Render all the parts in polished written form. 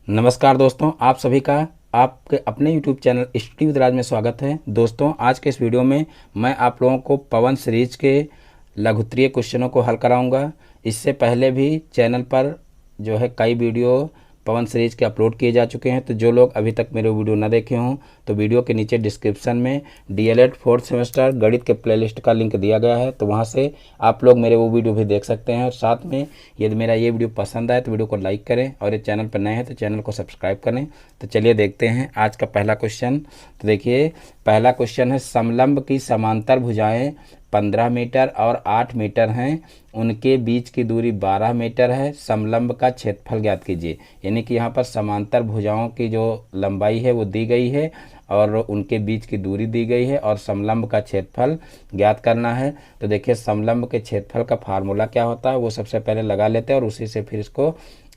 नमस्कार दोस्तों, आप सभी का आपके अपने YouTube चैनल स्टडी विद राज में स्वागत है। दोस्तों, आज के इस वीडियो में मैं आप लोगों को पवन सीरीज के लघुत्तरीय क्वेश्चनों को हल कराऊंगा। इससे पहले भी चैनल पर जो है कई वीडियो पवन सीरीज के अपलोड किए जा चुके हैं। तो जो लोग अभी तक मेरे वीडियो न देखे हों तो वीडियो के नीचे डिस्क्रिप्शन में डीएलएड 4th सेमेस्टर गणित के प्लेलिस्ट का लिंक दिया गया है, तो वहां से आप लोग मेरे वो वीडियो भी देख सकते हैं। और साथ में यदि मेरा ये वीडियो पसंद आए तो वीडियो को लाइक करें, और ये चैनल पर नए हैं तो चैनल को सब्सक्राइब करें। तो चलिए देखते हैं आज का पहला क्वेश्चन। तो देखिए, पहला क्वेश्चन है, समलंब की समांतर भुजाएं 15 मीटर और 8 मीटर हैं, उनके बीच की दूरी 12 मीटर है, समलंब का क्षेत्रफल ज्ञात कीजिए। यानी कि यहाँ पर समांतर भुजाओं की जो लंबाई है वो दी गई है और उनके बीच की दूरी दी गई है और समलंब का क्षेत्रफल ज्ञात करना है। तो देखिए, समलंब के क्षेत्रफल का फार्मूला क्या होता है वो सबसे पहले लगा लेते हैं और उसी से फिर इसको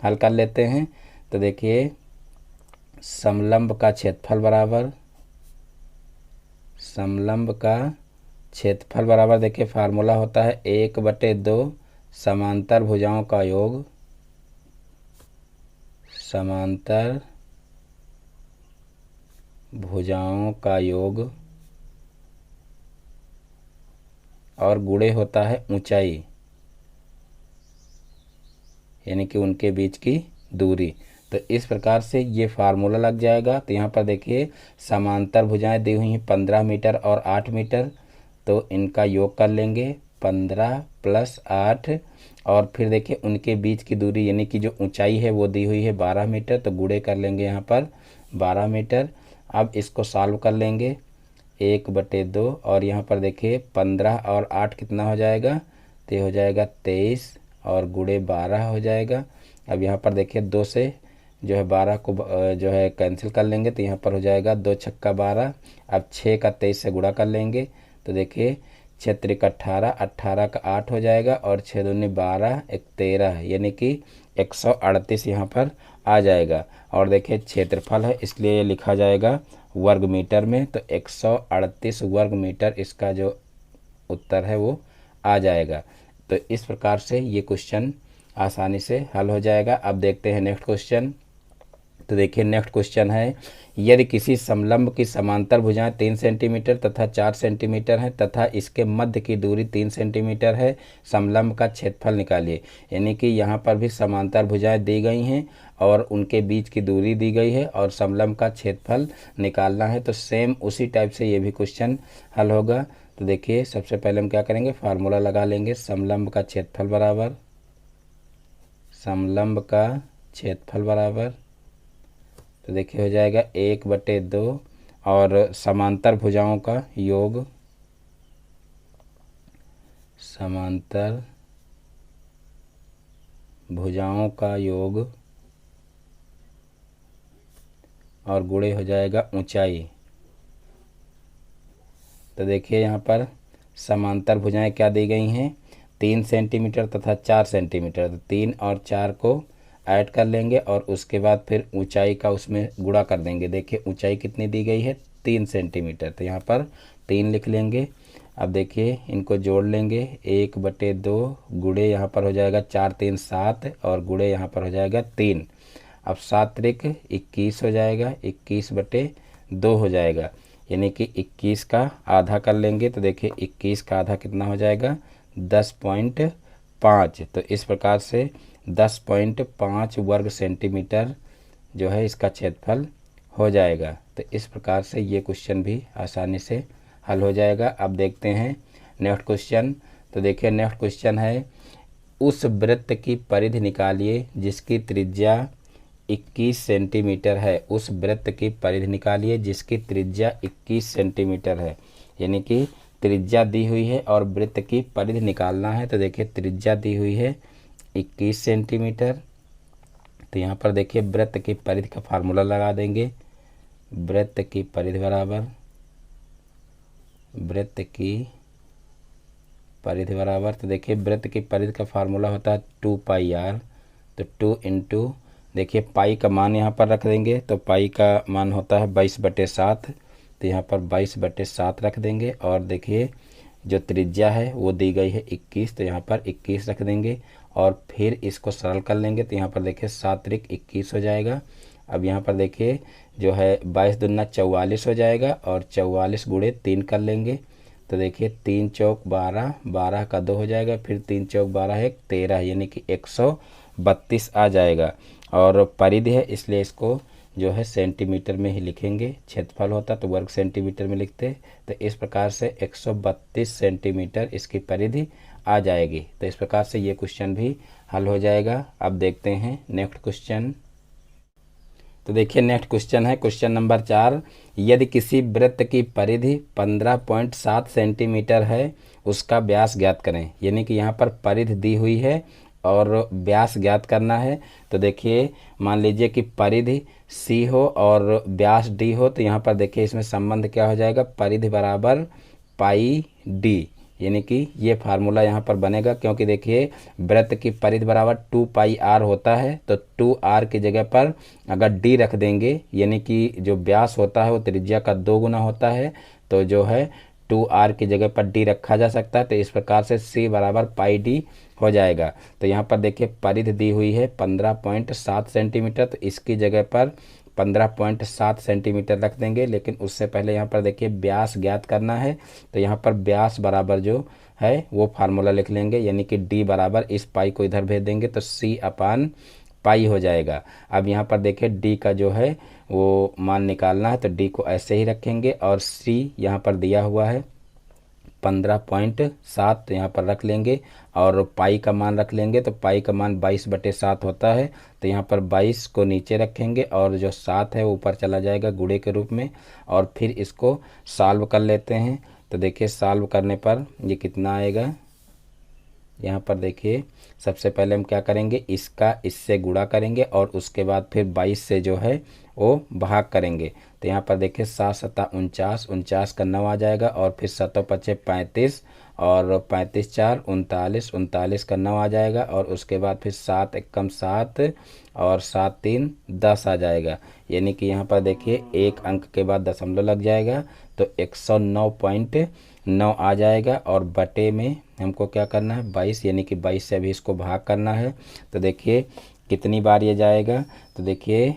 हल कर लेते हैं। तो देखिए, समलंब का क्षेत्रफल बराबर देखिए फार्मूला होता है 1/2 समांतर भुजाओं का योग और गुणे होता है ऊंचाई, यानी कि उनके बीच की दूरी। तो इस प्रकार से ये फार्मूला लग जाएगा। तो यहाँ पर देखिए, समांतर भुजाएं दी हुई हैं 15 मीटर और 8 मीटर, तो इनका योग कर लेंगे 15 + 8, और फिर देखिए उनके बीच की दूरी यानी कि जो ऊंचाई है वो दी हुई है 12 मीटर, तो गुणे कर लेंगे यहाँ पर 12 मीटर। अब इसको सॉल्व कर लेंगे 1/2, और यहाँ पर देखिए 15 और 8 कितना हो जाएगा, तो ये हो जाएगा 23 और गुणे 12 हो जाएगा। अब यहाँ पर देखिए 2 से जो है 12 को जो है कैंसिल कर लेंगे, तो यहाँ पर हो जाएगा 2 × 6 = 12। अब 6 का 23 से गुणा कर लेंगे, तो देखिए 6 × 3 = 18, 18 का 8 हो जाएगा, और 6 × 2 = 12, 1 13, यानी कि 138 यहाँ पर आ जाएगा। और देखिए क्षेत्रफल है इसलिए ये लिखा जाएगा वर्ग मीटर में, तो 138 वर्ग मीटर इसका जो उत्तर है वो आ जाएगा। तो इस प्रकार से ये क्वेश्चन आसानी से हल हो जाएगा। अब देखते हैं नेक्स्ट क्वेश्चन। तो देखिए, नेक्स्ट क्वेश्चन है, यदि किसी समलंब की समांतर भुजाएं 3 सेंटीमीटर तथा 4 सेंटीमीटर हैं तथा इसके मध्य की दूरी 3 सेंटीमीटर है, समलंब का क्षेत्रफल निकालिए। यानी कि यहाँ पर भी समांतर भुजाएं दी गई हैं और उनके बीच की दूरी दी गई है और समलंब का क्षेत्रफल निकालना है। तो सेम उसी टाइप से ये भी क्वेश्चन हल होगा। तो देखिए, सबसे पहले हम क्या करेंगे, फार्मूला लगा लेंगे, समलंब का क्षेत्रफल बराबर तो देखिए हो जाएगा 1/2, और समांतर भुजाओं का योग और गुणे हो जाएगा ऊंचाई। तो देखिए यहाँ पर समांतर भुजाएं क्या दी गई हैं, 3 सेंटीमीटर तथा 4 सेंटीमीटर। तो 3 और 4 को ऐड कर लेंगे और उसके बाद फिर ऊंचाई का उसमें गुणा कर देंगे। देखिए ऊंचाई कितनी दी गई है, 3 सेंटीमीटर, तो यहाँ पर 3 लिख लेंगे। अब देखिए इनको जोड़ लेंगे, 1/2 गुणे यहाँ पर हो जाएगा 4 × 3 = 7, और गुणे यहाँ पर हो जाएगा 3। अब 7 × 3 = 21 हो जाएगा, 21/2 हो जाएगा, यानी कि 21 का आधा कर लेंगे। तो देखिए 21 का आधा कितना हो जाएगा, 10.5। तो इस प्रकार से 10.5 वर्ग सेंटीमीटर जो है इसका क्षेत्रफल हो जाएगा। तो इस प्रकार से ये क्वेश्चन भी आसानी से हल हो जाएगा। अब देखते हैं नेक्स्ट क्वेश्चन। तो देखिए, नेक्स्ट क्वेश्चन है, उस वृत्त की परिधि निकालिए जिसकी त्रिज्या 21 सेंटीमीटर है। उस वृत्त की परिधि निकालिए जिसकी त्रिज्या 21 सेंटीमीटर है। यानी कि त्रिज्या दी हुई है और वृत्त की परिधि निकालना है। तो देखिए त्रिज्या दी हुई है 21 सेंटीमीटर। तो यहाँ पर देखिए वृत्त की परिधि का फार्मूला लगा देंगे, वृत्त की परिधि बराबर तो देखिए वृत्त की परिधि का फार्मूला होता है 2πr। तो 2 × देखिए पाई का मान यहाँ पर रख देंगे, तो पाई का मान होता है 22/7, तो यहाँ पर 22/7 रख देंगे। और देखिए जो त्रिज्या है वो दी गई है 21, तो यहाँ पर 21 रख देंगे और फिर इसको सरल कर लेंगे। तो यहाँ पर देखिए 7 × 3 = 21 हो जाएगा, अब यहाँ पर देखिए जो है 22 दूना 44 हो जाएगा और 44 गुणे 3 कर लेंगे तो देखिए 3 चौक 12, 12 का 2 हो जाएगा, फिर 3 चौक 12 है 13, यानी कि 132 आ जाएगा। और परिधि है इसलिए इसको जो है सेंटीमीटर में ही लिखेंगे, क्षेत्रफल होता तो वर्ग सेंटीमीटर में लिखते। तो इस प्रकार से 132 सेंटीमीटर इसकी परिधि आ जाएगी। तो इस प्रकार से ये क्वेश्चन भी हल हो जाएगा। अब देखते हैं नेक्स्ट क्वेश्चन। तो देखिए नेक्स्ट क्वेश्चन है क्वेश्चन नंबर 4। यदि किसी वृत्त की परिधि 15.7 सेंटीमीटर है, उसका व्यास ज्ञात करें। यानी कि यहाँ पर परिधि दी हुई है और व्यास ज्ञात करना है। तो देखिए मान लीजिए कि परिधि सी हो और व्यास डी हो, तो यहाँ पर देखिए इसमें संबंध क्या हो जाएगा, परिधि बराबर पाई डी, यानी कि ये फार्मूला यहाँ पर बनेगा। क्योंकि देखिए वृत्त की परिधि बराबर 2 पाई आर होता है, तो 2 आर की जगह पर अगर डी रख देंगे, यानी कि जो व्यास होता है वो त्रिज्या का 2 गुना होता है, तो जो है 2 आर की जगह पर डी रखा जा सकता है। तो इस प्रकार से सी बराबर पाई डी हो जाएगा। तो यहाँ पर देखिए परिधि दी हुई है 15.7 सेंटीमीटर, तो इसकी जगह पर 15.7 सेंटीमीटर रख देंगे। लेकिन उससे पहले यहाँ पर देखिए व्यास ज्ञात करना है, तो यहाँ पर व्यास बराबर जो है वो फार्मूला लिख लेंगे, यानी कि डी बराबर इस पाई को इधर भेज देंगे तो सी अपान पाई हो जाएगा। अब यहाँ पर देखिए डी का जो है वो मान निकालना है, तो डी को ऐसे ही रखेंगे और सी यहाँ पर दिया हुआ है 15.7, तो यहाँ पर रख लेंगे और पाई का मान रख लेंगे। तो पाई का मान 22/7 होता है, तो यहाँ पर 22 को नीचे रखेंगे और जो 7 है वो ऊपर चला जाएगा गुणे के रूप में। और फिर इसको सॉल्व कर लेते हैं। तो देखिए सॉल्व करने पर ये कितना आएगा, यहाँ पर देखिए सबसे पहले हम क्या करेंगे, इसका इससे गुणा करेंगे और उसके बाद फिर 22 से जो है वो भाग करेंगे। तो यहाँ पर देखिए 7 सत्ता 49, 49 का 9 आ जाएगा और फिर 7 पचे 35 और 35 4 39, 39 का 9 आ जाएगा और उसके बाद फिर 7 एकम 7 और 7 3 10 आ जाएगा। यानी कि यहाँ पर देखिए एक अंक के बाद दशमलव लग जाएगा, तो 109.9 आ जाएगा। और बटे में हमको क्या करना है 22, यानी कि 22 से अभी इसको भाग करना है। तो देखिए कितनी बार ये जाएगा, तो देखिए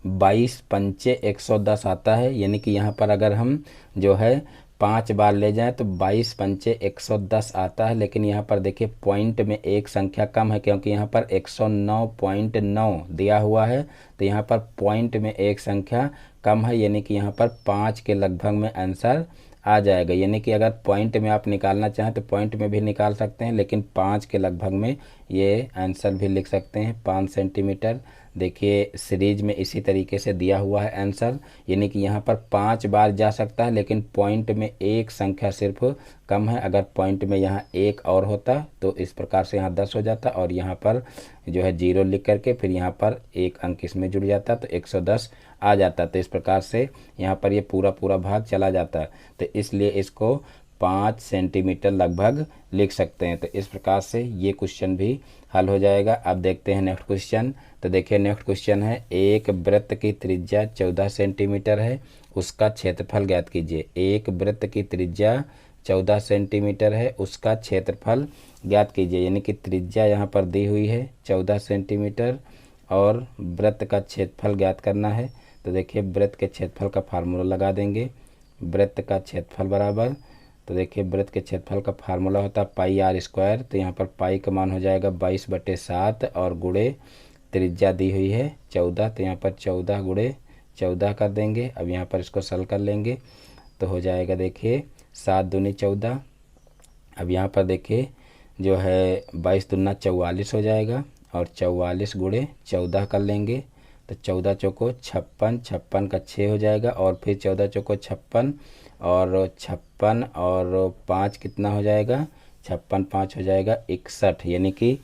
22 पंचे 110 आता है, यानी कि यहाँ पर अगर हम जो है 5 बार ले जाएं तो 22 पंचे 110 आता है। लेकिन यहाँ पर देखिए पॉइंट में एक संख्या कम है, क्योंकि यहाँ पर 109.9 दिया हुआ है, तो यहाँ पर पॉइंट में एक संख्या कम है, यानी कि यहाँ पर 5 के लगभग में आंसर आ जाएगा। यानी कि अगर पॉइंट में आप निकालना चाहें तो पॉइंट में भी निकाल सकते हैं, लेकिन 5 के लगभग में ये आंसर भी लिख सकते हैं 5 सेंटीमीटर। देखिए सीरीज में इसी तरीके से दिया हुआ है आंसर, यानी कि यहाँ पर 5 बार जा सकता है, लेकिन पॉइंट में एक संख्या सिर्फ कम है। अगर पॉइंट में यहाँ एक और होता तो इस प्रकार से यहाँ 10 हो जाता और यहाँ पर जो है 0 लिख करके फिर यहाँ पर एक अंक इसमें जुड़ जाता तो 110 आ जाता। तो इस प्रकार से यहाँ पर ये पूरा भाग चला जाता है, तो इसलिए इसको 5 सेंटीमीटर लगभग लिख सकते हैं। तो इस प्रकार से ये क्वेश्चन भी हल हो जाएगा। अब देखते हैं नेक्स्ट क्वेश्चन। तो देखिए नेक्स्ट क्वेश्चन है, एक वृत्त की त्रिज्या 14 सेंटीमीटर है, उसका क्षेत्रफल ज्ञात कीजिए। एक वृत्त की त्रिज्या 14 सेंटीमीटर है, उसका क्षेत्रफल ज्ञात कीजिए। यानी कि त्रिज्या यहाँ पर दी हुई है 14 सेंटीमीटर और वृत्त का क्षेत्रफल ज्ञात करना है। तो देखिए वृत्त के क्षेत्रफल का फार्मूला लगा देंगे। वृत्त का क्षेत्रफल बराबर, तो देखिए वृत्त के क्षेत्रफल का फार्मूला होता है पाई आर स्क्वायर। तो यहाँ पर पाई का मान हो जाएगा 22/7 और गुणे त्रिज्या दी हुई है 14, तो यहाँ पर 14 गुणे 14 कर देंगे। अब यहाँ पर इसको सरल कर लेंगे तो हो जाएगा देखिए 7 दूनी 14। अब यहाँ पर देखिए जो है 22 दूना 44 हो जाएगा और 44 गुणे 14 कर लेंगे तो 14 चौको 56, 56 का 6 हो जाएगा और फिर 14 चौको 56 और 56 और 5 कितना हो जाएगा, 56 5 हो जाएगा 61, यानी कि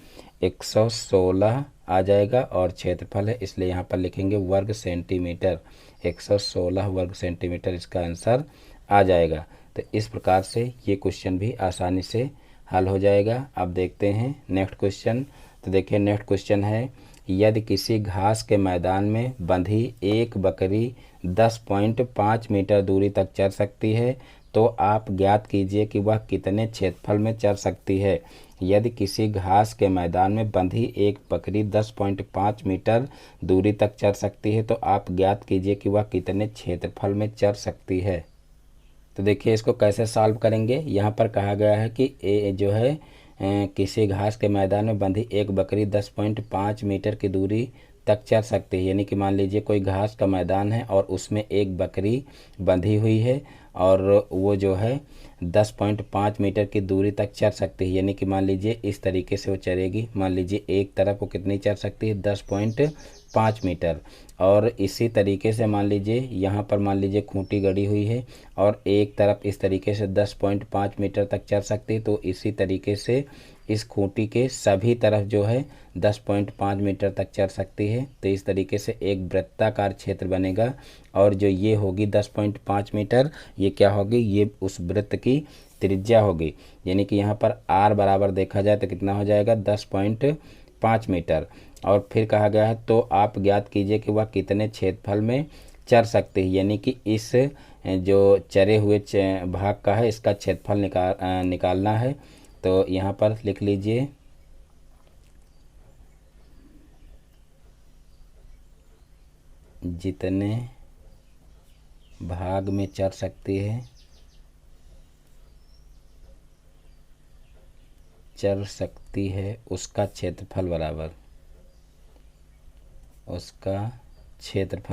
116 आ जाएगा। और क्षेत्रफल है इसलिए यहाँ पर लिखेंगे वर्ग सेंटीमीटर, 116 वर्ग सेंटीमीटर इसका आंसर आ जाएगा। तो इस प्रकार से ये क्वेश्चन भी आसानी से हल हो जाएगा। अब देखते हैं नेक्स्ट क्वेश्चन। तो देखिए नेक्स्ट क्वेश्चन है, यदि किसी घास के मैदान में बंधी एक बकरी 10.5 मीटर दूरी तक चल सकती है तो आप ज्ञात कीजिए कि वह कितने क्षेत्रफल में चर सकती है। यदि किसी घास के मैदान में बंधी एक बकरी 10.5 मीटर दूरी तक चर सकती है तो आप ज्ञात कीजिए कि वह कितने क्षेत्रफल में चर सकती है। तो देखिए इसको कैसे सॉल्व करेंगे। यहाँ पर कहा गया है कि ए जो है किसी घास के मैदान में बंधी एक बकरी 10.5 मीटर की दूरी तक चर सकती है। यानी कि मान लीजिए कोई घास का मैदान है और उसमें एक बकरी बंधी हुई है और वो जो है 10.5 मीटर की दूरी तक चर सकती है। यानी कि मान लीजिए इस तरीके से वो चरेगी। मान लीजिए एक तरफ वो कितनी चर सकती है, 10.5 मीटर। और इसी तरीके से मान लीजिए यहाँ पर मान लीजिए खूंटी गड़ी हुई है और एक तरफ इस तरीके से 10.5 मीटर तक चल सकती है। तो इसी तरीके से इस खूंटी के सभी तरफ जो है 10.5 मीटर तक चल सकती है। तो इस तरीके से एक वृत्ताकार क्षेत्र बनेगा और जो ये होगी 10.5 मीटर, ये क्या होगी, ये उस वृत्त की त्रिज्या होगी। यानी कि यहाँ पर आर बराबर देखा जाए तो कितना हो जाएगा, 10.5 मीटर। और फिर कहा गया है तो आप ज्ञात कीजिए कि वह कितने क्षेत्रफल में चर सकते हैं। यानी कि इस जो चरे हुए भाग का है इसका क्षेत्रफल निकालना है। तो यहाँ पर लिख लीजिए जितने भाग में चर सकती है उसका क्षेत्रफल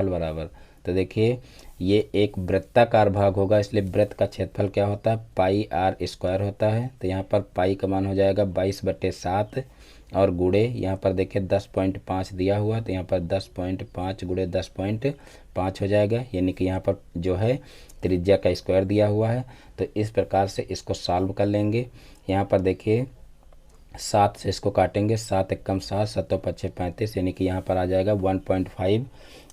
बराबर तो देखिए ये एक वृत्ताकार भाग होगा, इसलिए वृत्त का क्षेत्रफल क्या होता है, पाई आर स्क्वायर होता है। तो यहाँ पर पाई का मान हो जाएगा 22/7 और गुणे यहाँ पर देखिए 10.5 दिया हुआ, तो यहाँ पर 10.5 गुणे 10.5 हो जाएगा। यानी कि यहाँ पर जो है त्रिज्या का स्क्वायर दिया हुआ है। तो इस प्रकार से इसको सॉल्व कर लेंगे। यहाँ पर देखिए 7 से इसको काटेंगे, 7 एकम 7, 7 पच्छे 35, यानी कि यहाँ पर आ जाएगा 1.5।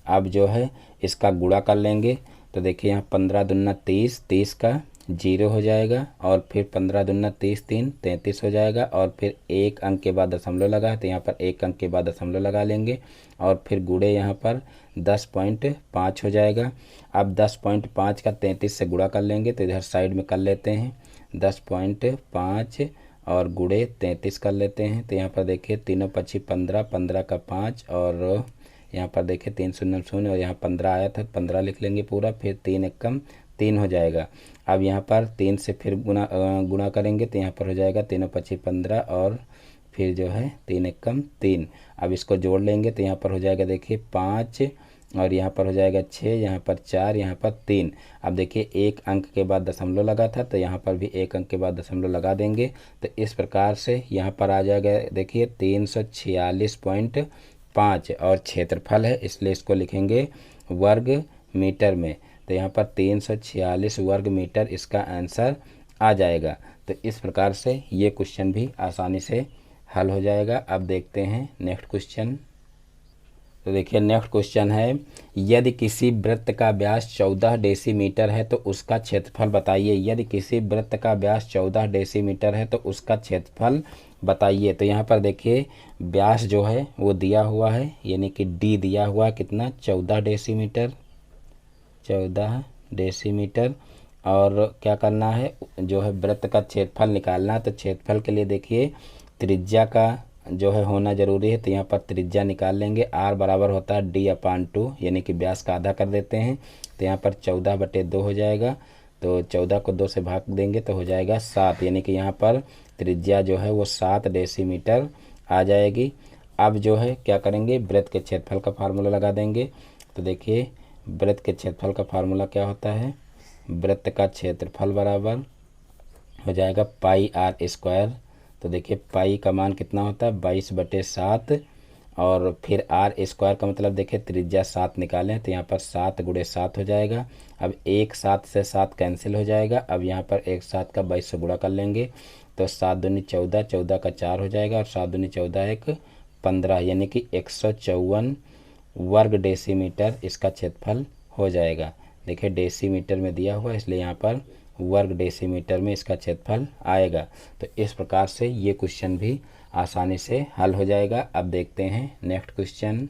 अब जो है इसका गुणा कर लेंगे। तो देखिए यहाँ 15 दूना 30, 30 का 0 हो जाएगा और फिर 15 दूना 30, 3 33 हो जाएगा और फिर एक अंक के बाद दशमलव लगा है तो यहाँ पर एक अंक के बाद दशमलव लगा लेंगे और फिर गुणे यहाँ पर 10.5 हो जाएगा। अब 10.5 का 33 से गुणा कर लेंगे तो इधर साइड में कर लेते हैं 10.5 और गुणे 33 कर लेते हैं। तो यहाँ पर देखिए तीनों पच्छी 15, 15 का 5 और यहाँ पर देखिए 3 शून्य शून्य और यहाँ 15 आया था, 15 लिख लेंगे पूरा, फिर 3 एकम 3 हो जाएगा। अब यहाँ पर 3 से फिर गुणा करेंगे तो यहाँ पर हो जाएगा तीनों पच्छी 15 और फिर जो है 3 एकम 3। अब इसको जोड़ लेंगे तो यहाँ पर हो जाएगा देखिए 5 और यहाँ पर हो जाएगा 6, यहाँ पर 4, यहाँ पर 3। अब देखिए एक अंक के बाद दशमलव लगा था तो यहाँ पर भी एक अंक के बाद दशमलव लगा देंगे। तो इस प्रकार से यहाँ पर आ जाएगा देखिए 346.5 और क्षेत्रफल है इसलिए इसको लिखेंगे वर्ग मीटर में। तो यहाँ पर 346 वर्ग मीटर इसका आंसर आ जाएगा। तो इस प्रकार से ये क्वेश्चन भी आसानी से हल हो जाएगा। अब देखते हैं नेक्स्ट क्वेश्चन। तो देखिए नेक्स्ट क्वेश्चन है, यदि किसी वृत्त का व्यास 14 डेसीमीटर है तो उसका क्षेत्रफल बताइए। यदि किसी वृत्त का व्यास 14 डेसीमीटर है तो उसका क्षेत्रफल बताइए। तो यहाँ पर देखिए व्यास जो है वो दिया हुआ है, यानी कि डी दिया हुआ है कितना, 14 डेसीमीटर, 14 डेसीमीटर। और क्या करना है, जो है वृत्त का क्षेत्रफल निकालना है। तो क्षेत्रफल के लिए देखिए त्रिज्या का जो है होना जरूरी है। तो यहाँ पर त्रिज्या निकाल लेंगे, आर बराबर होता है d/2, यानी कि व्यास का आधा कर देते हैं। तो यहाँ पर 14/2 हो जाएगा। तो 14 को 2 से भाग देंगे तो हो जाएगा 7, यानी कि यहाँ पर त्रिज्या जो है वो 7 डेसीमीटर आ जाएगी। अब जो है क्या करेंगे, वृत्त के क्षेत्रफल का फार्मूला लगा देंगे। तो देखिए वृत्त के क्षेत्रफल का फार्मूला क्या होता है, वृत्त का क्षेत्रफल बराबर हो जाएगा पाई आर स्क्वायर। तो देखिए पाई का मान कितना होता है, 22/7 और फिर आर स्क्वायर का मतलब देखिए त्रिज्या 7 निकालें तो यहाँ पर 7 गुणे 7 हो जाएगा। अब एक 7 से 7 कैंसिल हो जाएगा। अब यहाँ पर एक 7 का 22 से गुणा कर लेंगे तो 7 दूनी 14, 14 का 4 हो जाएगा और 7 दूनी 14 एक 15, यानी कि 154 वर्ग डेसीमीटर इसका क्षेत्रफल हो जाएगा। देखिए डेसीमीटर में दिया हुआ इसलिए यहाँ पर वर्ग डेसीमीटर में इसका क्षेत्रफल आएगा। तो इस प्रकार से ये क्वेश्चन भी आसानी से हल हो जाएगा। अब देखते हैं नेक्स्ट क्वेश्चन।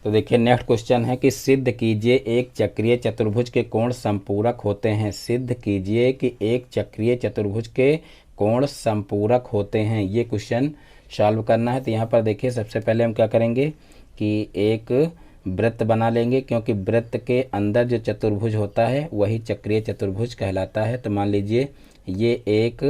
तो देखिए नेक्स्ट क्वेश्चन है कि सिद्ध कीजिए एक चक्रीय चतुर्भुज के कोण संपूरक होते हैं। सिद्ध कीजिए कि एक चक्रीय चतुर्भुज के कोण संपूरक होते हैं। ये क्वेश्चन सॉल्व करना है। तो यहाँ पर देखिए सबसे पहले हम क्या करेंगे कि एक वृत्त बना लेंगे, क्योंकि वृत्त के अंदर जो चतुर्भुज होता है वही चक्रीय चतुर्भुज कहलाता है। तो मान लीजिए ये एक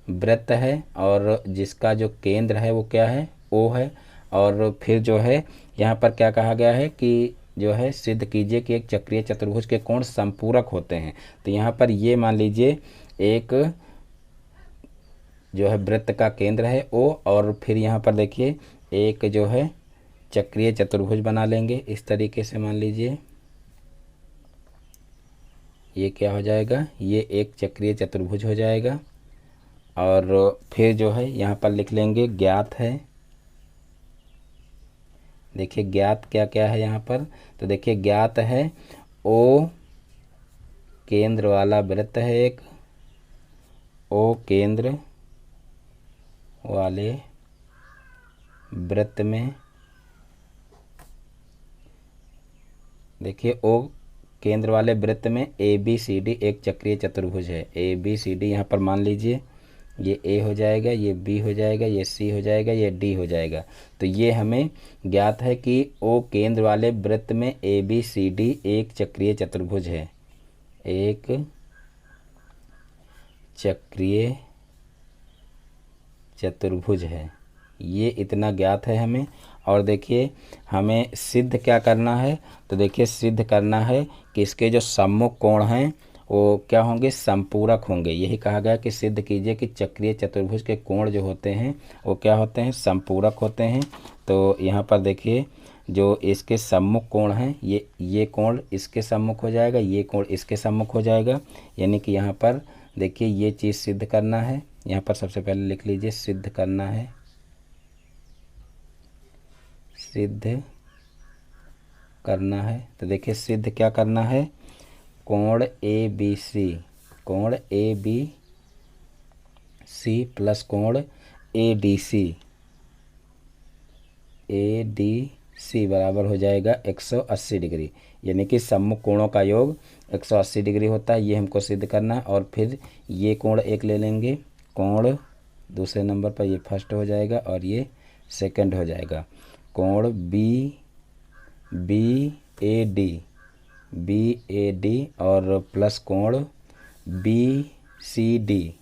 वृत्त है और जिसका जो केंद्र है वो क्या है, ओ है। और फिर जो है यहाँ पर क्या कहा गया है कि जो है सिद्ध कीजिए कि एक चक्रीय चतुर्भुज के कोण संपूरक होते हैं। तो यहाँ पर ये मान लीजिए एक जो है वृत्त का केंद्र है ओ, और फिर यहाँ पर देखिए एक जो है चक्रीय चतुर्भुज बना लेंगे इस तरीके से। मान लीजिए ये क्या हो जाएगा, ये एक चक्रीय चतुर्भुज हो जाएगा। और फिर जो है यहाँ पर लिख लेंगे ज्ञात है। देखिए ज्ञात क्या क्या है यहाँ पर, तो देखिए ज्ञात है ओ केंद्र वाला वृत्त है एक, ओ केंद्र वाले वृत्त में, देखिए ओ केंद्र वाले वृत्त में ए बी सी डी एक चक्रीय चतुर्भुज है। ए बी सी डी यहाँ पर मान लीजिए ये ए हो जाएगा, ये बी हो जाएगा, ये सी हो जाएगा, ये डी हो जाएगा। तो ये हमें ज्ञात है कि ओ केंद्र वाले वृत्त में ए बी सी डी एक चक्रीय चतुर्भुज है, एक चक्रीय चतुर्भुज है। ये इतना ज्ञात है हमें। और देखिए हमें सिद्ध क्या करना है, तो देखिए सिद्ध करना है कि इसके जो सम्मुख कोण हैं वो क्या होंगे, संपूरक होंगे। यही कहा गया कि सिद्ध कीजिए कि चक्रीय चतुर्भुज के कोण जो होते हैं वो क्या होते हैं, संपूरक होते हैं। तो यहाँ पर देखिए जो इसके सम्मुख कोण हैं ये कोण इसके सम्मुख हो जाएगा, ये कोण इसके सम्मुख हो जाएगा। यानी कि यहाँ पर देखिए ये चीज़ सिद्ध करना है। यहाँ पर सबसे पहले लिख लीजिए सिद्ध करना है, सिद्ध करना है। तो देखिए सिद्ध क्या करना है, कोण ए बी सी, कोण ए बी सी प्लस कोण A D C, A D C बराबर हो जाएगा 180 डिग्री। यानी कि सम्मुख कोणों का योग 180 डिग्री होता है। ये हमको सिद्ध करना है। और फिर ये कोण एक ले लेंगे, कोण दूसरे नंबर पर ये फर्स्ट हो जाएगा और ये सेकंड हो जाएगा। कोण B B A D, B A D और प्लस कोण B C D,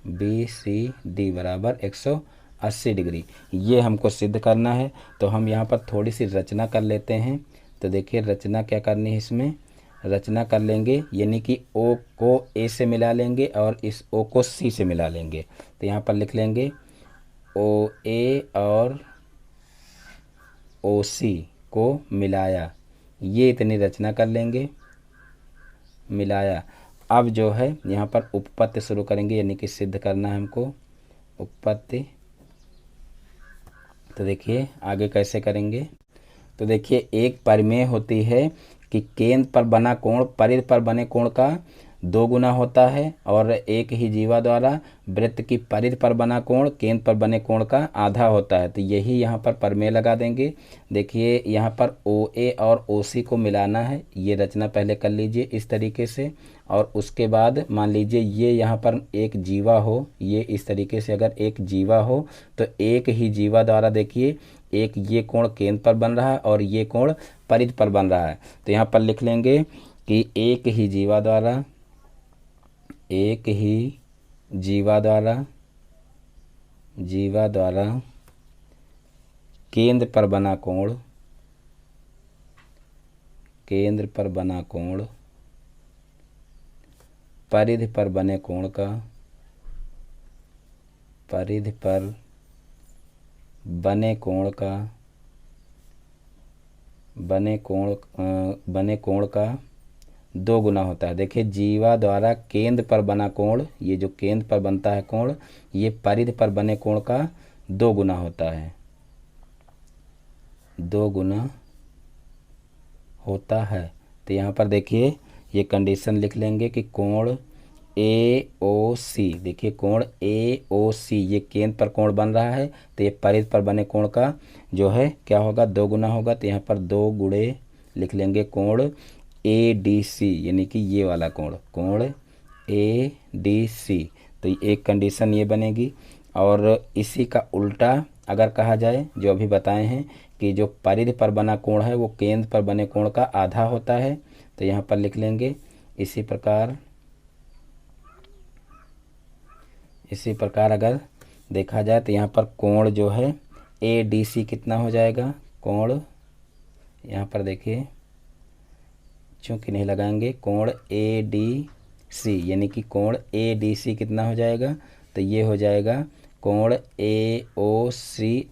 B C D बराबर 180 डिग्री। ये हमको सिद्ध करना है। तो हम यहाँ पर थोड़ी सी रचना कर लेते हैं। तो देखिए रचना क्या करनी है, इसमें रचना कर लेंगे, यानी कि ओ को ए से मिला लेंगे और इस ओ को सी से मिला लेंगे। तो यहाँ पर लिख लेंगे ओ ए और ओ सी को मिलाया, ये इतनी रचना कर लेंगे, मिलाया। अब जो है यहाँ पर उपपत्ति शुरू करेंगे, यानी कि सिद्ध करना है हमको उपपत्ति। तो देखिए आगे कैसे करेंगे, तो देखिए एक परिमेय होती है कि केंद्र पर बना कोण परिधि पर बने कोण का 2 गुना होता है, और एक ही जीवा द्वारा वृत्त की परिधि पर बना कोण केंद्र पर बने कोण का आधा होता है। तो यही यहाँ पर परिमेय लगा देंगे। देखिए यहाँ पर ओ ए और ओ सी को मिलाना है। ये रचना पहले कर लीजिए इस तरीके से। और उसके बाद मान लीजिए ये यहाँ पर एक जीवा हो, ये इस तरीके से अगर एक जीवा हो तो एक ही जीवा द्वारा देखिए एक ये कोण केंद्र पर बन रहा है और ये कोण परिधि पर बन रहा है। तो यहाँ पर लिख लेंगे कि एक ही जीवा द्वारा, एक ही जीवा द्वारा केंद्र पर बना कोण, केंद्र पर बना कोण परिधि पर बने कोण का, परिधि पर बने कोण का, बने कोण का 2 गुना होता है। देखिए जीवा द्वारा केंद्र पर बना कोण, ये जो केंद्र पर बनता है कोण, ये परिधि पर बने कोण का 2 गुना होता है, 2 गुना होता है। तो यहाँ पर देखिए ये कंडीशन लिख लेंगे कि कोण ए ओ सी, देखिए कोण ए ओ सी, ये केंद्र पर कोण बन रहा है, तो ये परिधि पर बने कोण का जो है क्या होगा, 2 गुना होगा। तो यहाँ पर 2 गुणे लिख लेंगे कोण ए डी सी, यानी कि ये वाला कोण ए डी सी। तो एक कंडीशन ये बनेगी। और इसी का उल्टा अगर कहा जाए, जो अभी बताए हैं कि जो परिधि पर बना कोण है वो केंद्र पर बने कोण का आधा होता है, तो यहाँ पर लिख लेंगे इसी प्रकार अगर देखा जाए तो यहाँ पर कोण जो है ए डी सी कितना हो जाएगा, कोण यहाँ पर देखिए चूँकि नहीं लगाएंगे, कोण ए डी सी, यानी कि कोण ए डी सी कितना हो जाएगा, तो ये हो जाएगा कोण ए ओ सी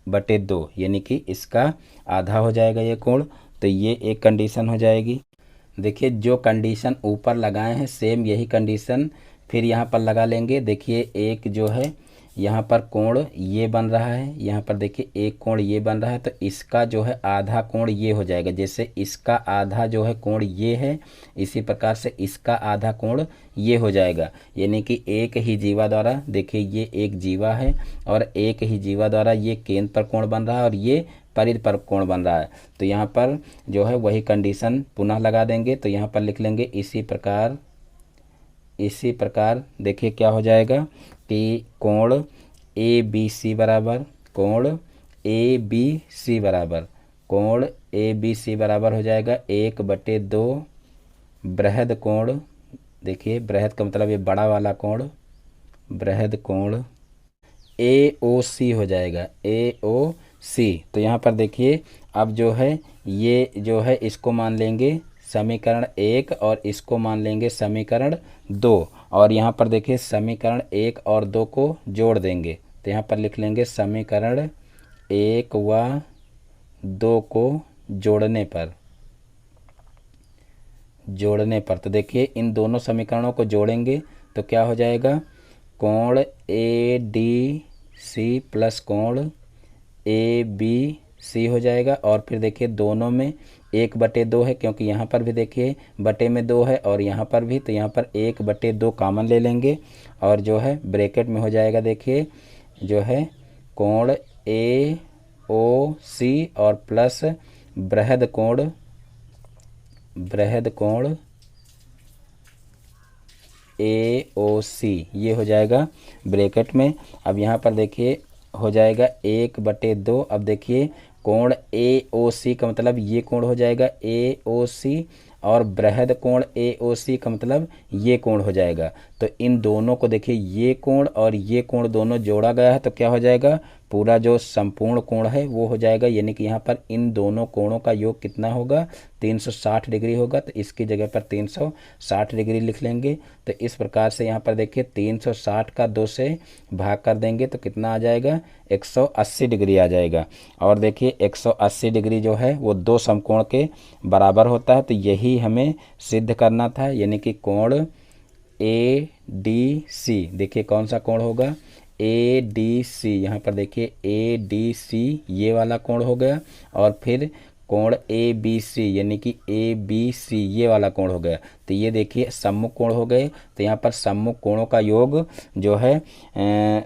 बटे 2, यानी कि इसका आधा हो जाएगा ये कोण। तो ये एक कंडीशन हो जाएगी। देखिए जो कंडीशन ऊपर लगाए हैं सेम यही कंडीशन फिर यहाँ पर लगा लेंगे। देखिए एक जो है यहाँ पर कोण ये बन रहा है, यहाँ पर देखिए एक कोण ये बन रहा है, तो इसका जो है आधा कोण ये हो जाएगा। जैसे इसका आधा जो है कोण ये है, इसी प्रकार से इसका आधा कोण ये हो जाएगा। यानी कि एक ही जीवा द्वारा, देखिए ये एक जीवा है और एक ही जीवा द्वारा ये केंद्र पर कोण बन रहा है और ये परिधि पर कोण बन रहा है। तो यहाँ पर जो है वही कंडीशन पुनः लगा देंगे। तो यहाँ पर लिख लेंगे इसी प्रकार देखिए क्या हो जाएगा कि कोण ए बी सी बराबर, कोण ए बी सी बराबर, कोण ए बी सी बराबर हो जाएगा 1/2 बृहद कोण। देखिए बृहद का मतलब ये बड़ा वाला कोण, बृहद कोण ए ओ सी हो जाएगा, ए ओ सी। तो यहाँ पर देखिए अब जो है ये जो है इसको मान लेंगे समीकरण 1 और इसको मान लेंगे समीकरण 2, और यहाँ पर देखिए समीकरण 1 और 2 को जोड़ देंगे। तो यहाँ पर लिख लेंगे समीकरण 1 व 2 को जोड़ने पर तो देखिए इन दोनों समीकरणों को जोड़ेंगे तो क्या हो जाएगा, कोण ए डी सी प्लस कोण ए बी सी हो जाएगा। और फिर देखिए दोनों में 1/2 है, क्योंकि यहाँ पर भी देखिए बटे में 2 है और यहाँ पर भी, तो यहाँ पर 1/2 कॉमन ले लेंगे और जो है ब्रैकेट में हो जाएगा देखिए जो है कोण ए ओ सी और प्लस बृहद कोण ए ओ सी, ये हो जाएगा ब्रैकेट में। अब यहाँ पर देखिए हो जाएगा 1/2। अब देखिए कोण ए ओ सी का मतलब ये कोण हो जाएगा ए ओ सी, और बृहद कोण ए ओ सी का मतलब ये कोण हो जाएगा। तो इन दोनों को देखिए ये कोण और ये कोण दोनों जोड़ा गया है, तो क्या हो जाएगा, पूरा जो संपूर्ण कोण है वो हो जाएगा। यानी कि यहाँ पर इन दोनों कोणों का योग कितना होगा, 360 डिग्री होगा। तो इसकी जगह पर 360 डिग्री लिख लेंगे। तो इस प्रकार से यहाँ पर देखिए 360 का 2 से भाग कर देंगे तो कितना आ जाएगा, 180 डिग्री आ जाएगा। और देखिए 180 डिग्री जो है वो 2 समकोण के बराबर होता है। तो यही हमें सिद्ध करना था, यानी कि कोण ए डी सी, देखिए कौन सा कोण होगा, ए डी सी। यहाँ पर देखिए ए डी सी ये वाला कोण हो गया, और फिर कोण ए बी सी यानी कि ए बी सी ये वाला कोण हो गया। तो ये देखिए सम्मुख कोण हो गए। तो यहाँ पर सम्मुख कोणों का योग जो है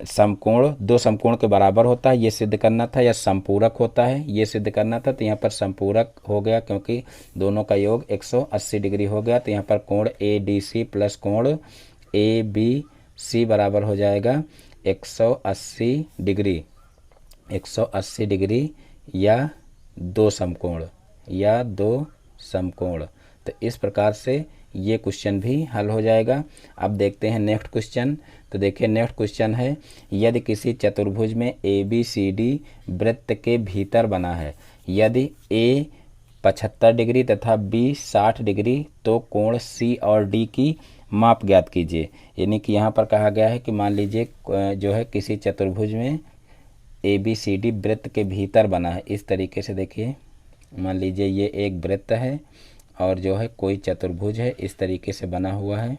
समकोण, 2 समकोण के बराबर होता है, ये सिद्ध करना था, या संपूरक होता है ये सिद्ध करना था। तो यहाँ पर संपूरक हो गया क्योंकि दोनों का योग 180 डिग्री हो गया। तो यहाँ पर कोण ए डी सी प्लस कोण ए बी सी बराबर हो जाएगा 180 डिग्री, 180 डिग्री या 2 समकोण। तो इस प्रकार से ये क्वेश्चन भी हल हो जाएगा। अब देखते हैं नेक्स्ट क्वेश्चन। तो देखिए नेक्स्ट क्वेश्चन है, यदि किसी चतुर्भुज में ए बी सी डी वृत्त के भीतर बना है, यदि ए 75 डिग्री तथा बी 60 डिग्री, तो कोण सी और डी की माप ज्ञात कीजिए। यानी कि यहाँ पर कहा गया है कि मान लीजिए जो है किसी चतुर्भुज में ए बी सी डी वृत्त के भीतर बना है। इस तरीके से देखिए मान लीजिए ये एक वृत्त है और जो है कोई चतुर्भुज है, इस तरीके से बना हुआ है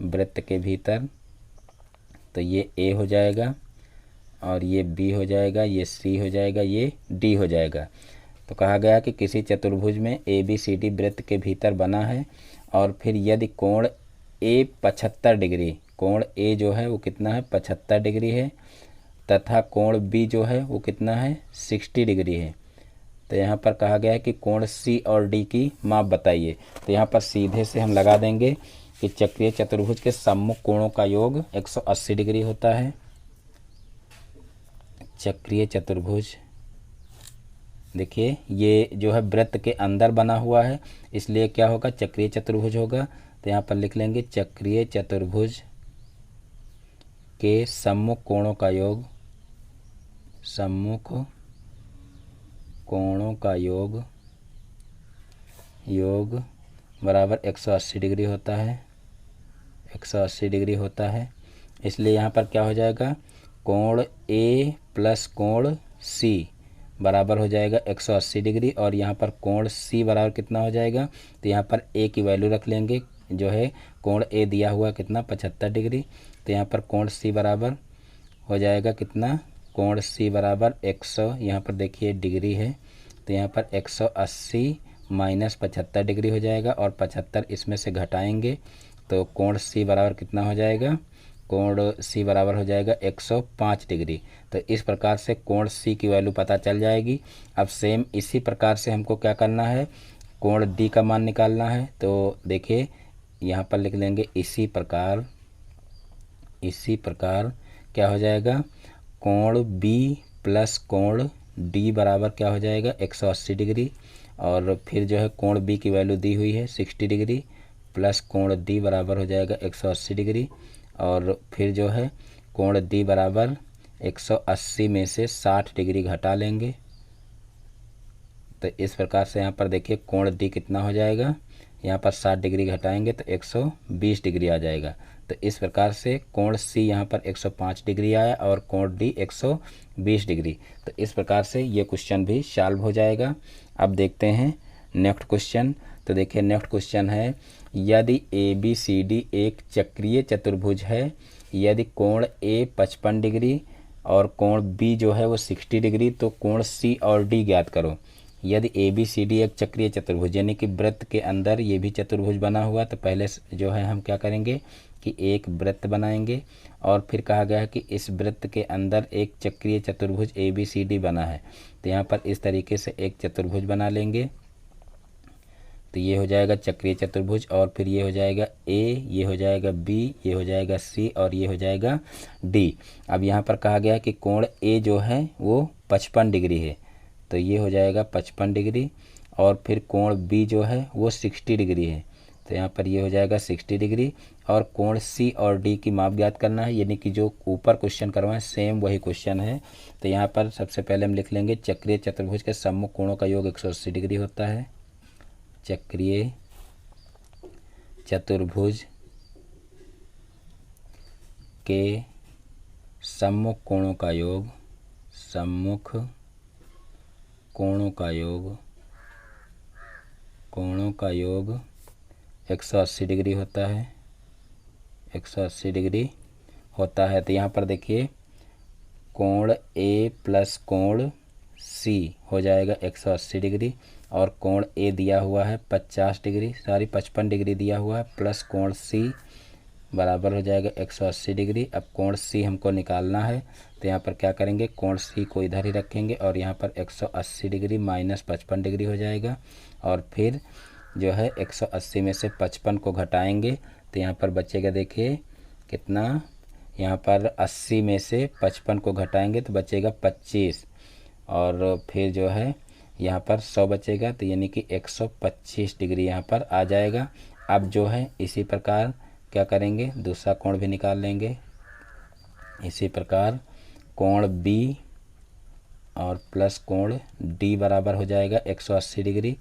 वृत्त के भीतर। तो ये ए हो जाएगा और ये बी हो जाएगा, ये सी हो जाएगा, ये डी हो जाएगा। तो कहा गया कि किसी चतुर्भुज में ए बी सी डी वृत्त के भीतर बना है और फिर यदि कोण ए 75 डिग्री, कोण ए जो है वो कितना है 75 डिग्री है, तथा कोण बी जो है वो कितना है 60 डिग्री है। तो यहाँ पर कहा गया है कि कोण सी और डी की माप बताइए। तो यहाँ पर सीधे से हम लगा देंगे कि चक्रीय चतुर्भुज के सम्मुख कोणों का योग 180 डिग्री होता है। चक्रीय चतुर्भुज, देखिए ये जो है वृत्त के अंदर बना हुआ है, इसलिए क्या होगा चक्रीय चतुर्भुज होगा। तो यहाँ पर लिख लेंगे चक्रीय चतुर्भुज के सम्मुख कोणों का योग, सम्मुख कोणों का योग बराबर 180 डिग्री होता है, 180 डिग्री होता है। इसलिए यहाँ पर क्या हो जाएगा, कोण ए प्लस कोण सी बराबर हो जाएगा 180 डिग्री, और यहाँ पर कोण सी बराबर कितना हो जाएगा, तो यहाँ पर ए की वैल्यू रख लेंगे, जो है कोण ए दिया हुआ कितना 75 डिग्री। तो यहाँ पर कोण सी बराबर हो जाएगा कितना, कोण सी बराबर 100, यहाँ पर देखिए डिग्री है, तो यहाँ पर 180 माइनस 75 डिग्री हो जाएगा, और 75 इसमें से घटाएंगे तो कोण सी बराबर कितना हो जाएगा, कोण सी बराबर हो जाएगा 105 डिग्री। तो इस प्रकार से कोण सी की वैल्यू पता चल जाएगी। अब सेम इसी प्रकार से हमको क्या करना है, कोण डी का मान निकालना है। तो देखिए यहाँ पर लिख लेंगे इसी प्रकार क्या हो जाएगा, कोण बी प्लस कोण डी बराबर क्या हो जाएगा 180 डिग्री, और फिर जो है कोण बी की वैल्यू दी हुई है 60 डिग्री, प्लस कोण डी बराबर हो जाएगा 180 डिग्री, और फिर जो है कोण डी बराबर 180 में से 60 डिग्री घटा लेंगे। तो इस प्रकार से यहाँ पर देखिए कोण डी कितना हो जाएगा, यहाँ पर 60 डिग्री घटाएंगे तो 120 डिग्री आ जाएगा। तो इस प्रकार से कोण सी यहाँ पर 105 डिग्री आया और कोण डी 120 डिग्री। तो इस प्रकार से ये क्वेश्चन भी सॉल्व हो जाएगा। अब देखते हैं नेक्स्ट क्वेश्चन। तो देखिए नेक्स्ट क्वेश्चन है, यदि ए बी सी डी एक चक्रीय चतुर्भुज है, यदि कोण ए 55 डिग्री और कोण बी जो है वो 60 डिग्री, तो कोण सी और डी ज्ञात करो। यदि ए बी सी डी एक चक्रीय चतुर्भुज यानी कि वृत्त के अंदर ये भी चतुर्भुज बना हुआ, तो पहले जो है हम क्या करेंगे कि एक वृत्त बनाएंगे, और फिर कहा गया है कि इस वृत्त के अंदर एक चक्रीय चतुर्भुज ए बी सी डी बना है। तो यहाँ पर इस तरीके से एक चतुर्भुज बना लेंगे। तो ये हो जाएगा चक्रीय चतुर्भुज, और फिर ये हो जाएगा ए, ये हो जाएगा बी, ये हो जाएगा सी, और ये हो जाएगा डी। अब यहाँ पर कहा गया है कि कोण ए जो है वो 55 डिग्री है, तो ये हो जाएगा 55 डिग्री, और फिर कोण बी जो है वो 60 डिग्री है, तो यहाँ पर ये हो जाएगा 60 डिग्री। और कोण सी और डी की माप ज्ञात करना है, यानी कि जो ऊपर क्वेश्चन करवाएं सेम वही क्वेश्चन है। तो यहाँ पर सबसे पहले हम लिख लेंगे चक्रीय चतुर्भुज के सम्मुख कोणों का योग 180 डिग्री होता है। चक्रीय चतुर्भुज के सम्मुख कोणों का योग, सम्मुख कोणों का योग 180 डिग्री होता है, 180 डिग्री होता है। तो यहाँ पर देखिए कोण ए प्लस कोण सी हो जाएगा 180 डिग्री, और कोण ए दिया हुआ है 55 डिग्री दिया हुआ है, प्लस कोण सी बराबर हो जाएगा 180 डिग्री। अब कोण सी हमको निकालना है, तो यहाँ पर क्या करेंगे, कोण सी को इधर ही रखेंगे, और यहाँ पर 180 डिग्री माइनस 55 डिग्री हो जाएगा, और फिर जो है 180 में से 55 को घटाएंगे, तो यहाँ पर बचेगा देखिए कितना, यहाँ पर 80 में से 55 को घटाएंगे तो बचेगा 25, और फिर जो है यहाँ पर 100 बचेगा, तो यानी कि 125 डिग्री यहाँ पर आ जाएगा। अब जो है इसी प्रकार क्या करेंगे, दूसरा कोण भी निकाल लेंगे। इसी प्रकार कोण बी और प्लस कोण डी बराबर हो जाएगा 180 डिग्री।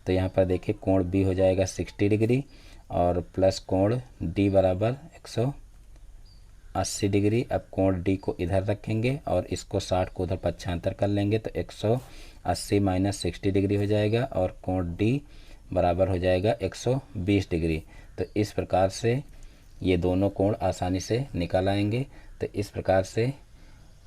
तो यहाँ पर देखिए कोण बी हो जाएगा 60 डिग्री, और प्लस कोण डी बराबर 180 डिग्री। अब कोण डी को इधर रखेंगे और इसको 60 को उधर पक्षांतर कर लेंगे, तो 180 माइनस 60 डिग्री हो जाएगा, और कोण डी बराबर हो जाएगा 120 डिग्री। तो इस प्रकार से ये दोनों कोण आसानी से निकल आएंगे। तो इस प्रकार से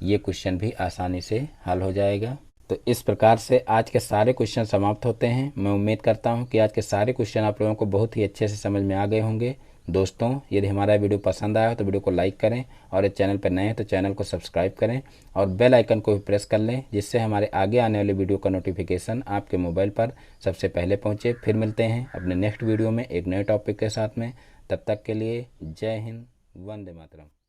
ये क्वेश्चन भी आसानी से हल हो जाएगा। तो इस प्रकार से आज के सारे क्वेश्चन समाप्त होते हैं। मैं उम्मीद करता हूँ कि आज के सारे क्वेश्चन आप लोगों को बहुत ही अच्छे से समझ में आ गए होंगे। दोस्तों यदि हमारा वीडियो पसंद आया तो वीडियो को लाइक करें, और इस चैनल पर नए हैं तो चैनल को सब्सक्राइब करें और बेल आइकन को भी प्रेस कर लें, जिससे हमारे आगे आने वाले वीडियो का नोटिफिकेशन आपके मोबाइल पर सबसे पहले पहुंचे। फिर मिलते हैं अपने नेक्स्ट वीडियो में एक नए टॉपिक के साथ में। तब तक के लिए जय हिंद, वंदे मातरम।